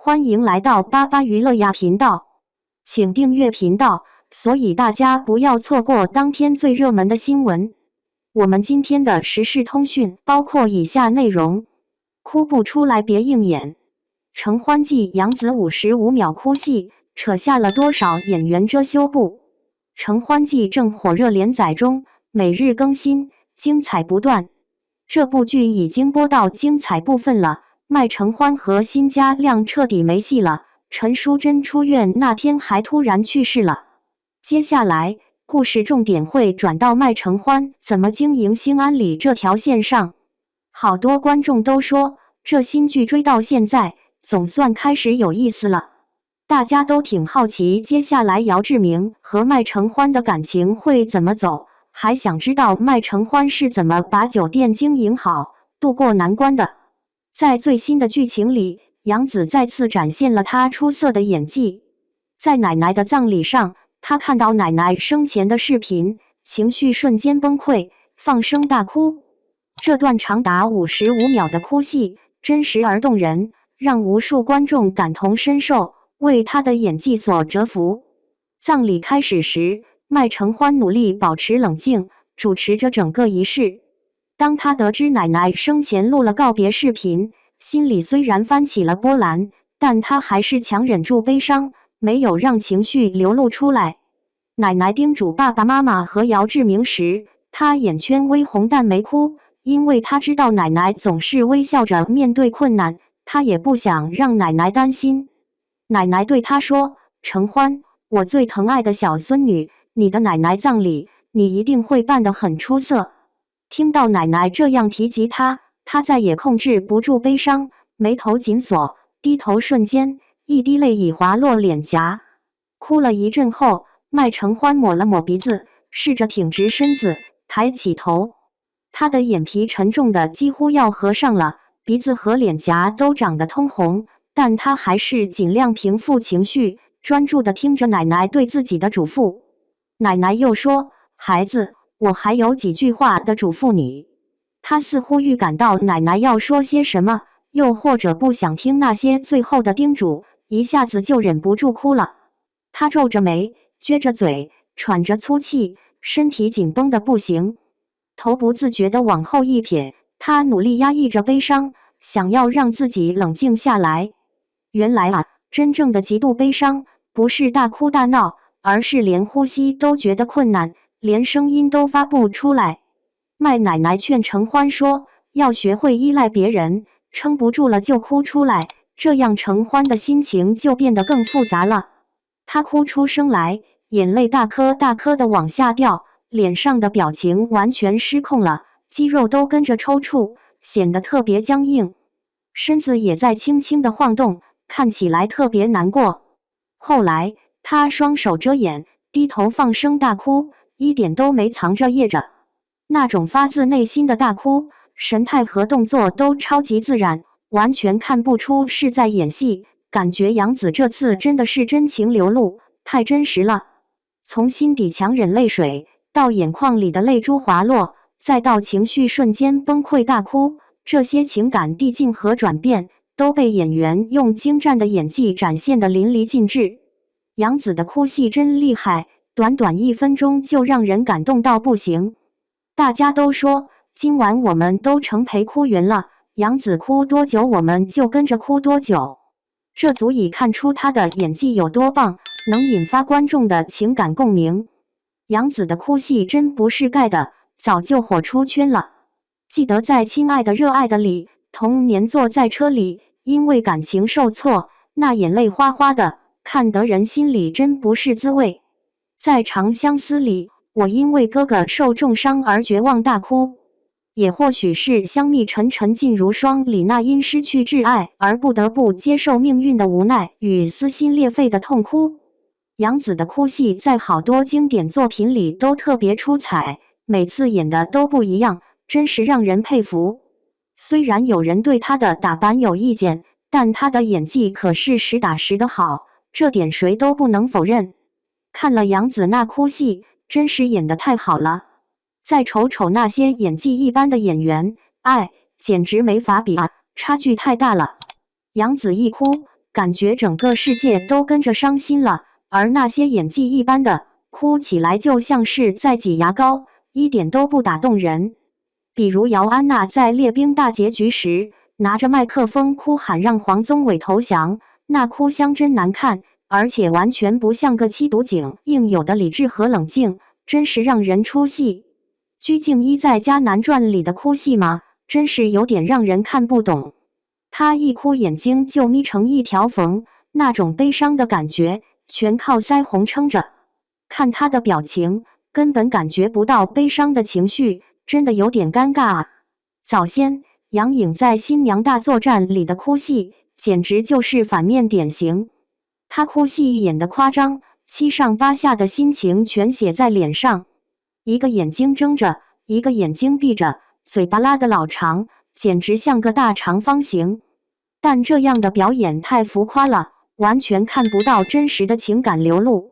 欢迎来到巴巴娱乐呀频道，请订阅频道，所以大家不要错过当天最热门的新闻。我们今天的时事通讯包括以下内容：哭不出来别硬演，承欢记杨紫55秒哭戏，扯下了多少演员遮羞布？承欢记正火热连载中，每日更新，精彩不断。这部剧已经播到精彩部分了。麦承欢和辛嘉亮彻底没戏了，陈淑贞出院那天还突然去世了。接下来，故事重点会转到麦承欢怎么经营兴安里这条线上。好多观众都说，这新剧追到现在，总算开始有意思了。大家都挺好奇，接下来姚志明和麦承欢的感情会怎么走，还想知道麦承欢是怎么把酒店经营好，渡过难关的。在最新的剧情里，杨紫再次展现了她出色的演技。在奶奶的葬礼上，她看到奶奶生前的视频，情绪瞬间崩溃，放声大哭。这段长达55秒的哭戏，真实而动人，让无数观众感同身受，为她的演技所折服。葬礼开始时，麦承欢努力保持冷静，主持着整个仪式。当他得知奶奶生前录了告别视频，心里虽然翻起了波澜，但他还是强忍住悲伤，没有让情绪流露出来。奶奶叮嘱爸爸妈妈和姚志明时，他眼圈微红但没哭，因为他知道奶奶总是微笑着面对困难，他也不想让奶奶担心。奶奶对他说：“承欢，我最疼爱的小孙女，你的奶奶葬礼，你一定会办得很出色。”听到奶奶这样提及他再也控制不住悲伤，眉头紧锁，低头瞬间，一滴泪已滑落脸颊。哭了一阵后，麦承欢抹了抹鼻子，试着挺直身子，抬起头。他的眼皮沉重的几乎要合上了，鼻子和脸颊都长得通红，但他还是尽量平复情绪，专注地听着奶奶对自己的嘱咐。奶奶又说：“孩子，我还有几句话的嘱咐你。”他似乎预感到奶奶要说些什么，又或者不想听那些最后的叮嘱，一下子就忍不住哭了。他皱着眉，撅着嘴，喘着粗气，身体紧绷的不行，头不自觉地往后一撇。他努力压抑着悲伤，想要让自己冷静下来。原来啊，真正的极度悲伤，不是大哭大闹，而是连呼吸都觉得困难，连声音都发不出来。麦奶奶劝承欢说，要学会依赖别人，撑不住了就哭出来，这样承欢的心情就变得更复杂了。他哭出声来，眼泪大颗大颗的往下掉，脸上的表情完全失控了，肌肉都跟着抽搐，显得特别僵硬，身子也在轻轻的晃动，看起来特别难过。后来，他双手遮眼，低头放声大哭，一点都没藏着掖着。那种发自内心的大哭，神态和动作都超级自然，完全看不出是在演戏。感觉杨紫这次真的是真情流露，太真实了。从心底强忍泪水，到眼眶里的泪珠滑落，再到情绪瞬间崩溃大哭，这些情感递进和转变，都被演员用精湛的演技展现得淋漓尽致。杨紫的哭戏真厉害，短短1分钟就让人感动到不行。大家都说今晚我们都成陪哭圆了，杨紫哭多久我们就跟着哭多久，这足以看出她的演技有多棒，能引发观众的情感共鸣。杨紫的哭戏真不是盖的，早就火出圈了。记得在《亲爱的热爱的》里，童年坐在车里，因为感情受挫，那眼泪哗哗的，看得人心里真不是滋味。在《长相思》里，我因为哥哥受重伤而绝望大哭，也或许是香蜜沉沉烬如霜里那因失去挚爱而不得不接受命运的无奈与撕心裂肺的痛哭。杨紫的哭戏在好多经典作品里都特别出彩，每次演的都不一样，真是让人佩服。虽然有人对她的打扮有意见，但她的演技可是实打实的好，这点谁都不能否认。看了杨紫那哭戏，真是演得太好了。再瞅瞅那些演技一般的演员，简直没法比啊，差距太大了。杨紫一哭，感觉整个世界都跟着伤心了。而那些演技一般的，哭起来就像是在挤牙膏，一点都不打动人。比如姚安娜在列兵大结局时，拿着麦克风哭喊让黄宗纬投降，那哭相真难看，而且完全不像个缉毒警应有的理智和冷静，真是让人出戏。鞠婧祎在《迦南传》里的哭戏嘛，真是有点让人看不懂。她一哭眼睛就眯成一条缝，那种悲伤的感觉全靠腮红撑着，看她的表情根本感觉不到悲伤的情绪，真的有点尴尬啊。早先杨颖在《新娘大作战》里的哭戏简直就是反面典型，她哭戏演得夸张，七上八下的心情全写在脸上，一个眼睛睁着，一个眼睛闭着，嘴巴拉得老长，简直像个大长方形。但这样的表演太浮夸了，完全看不到真实的情感流露。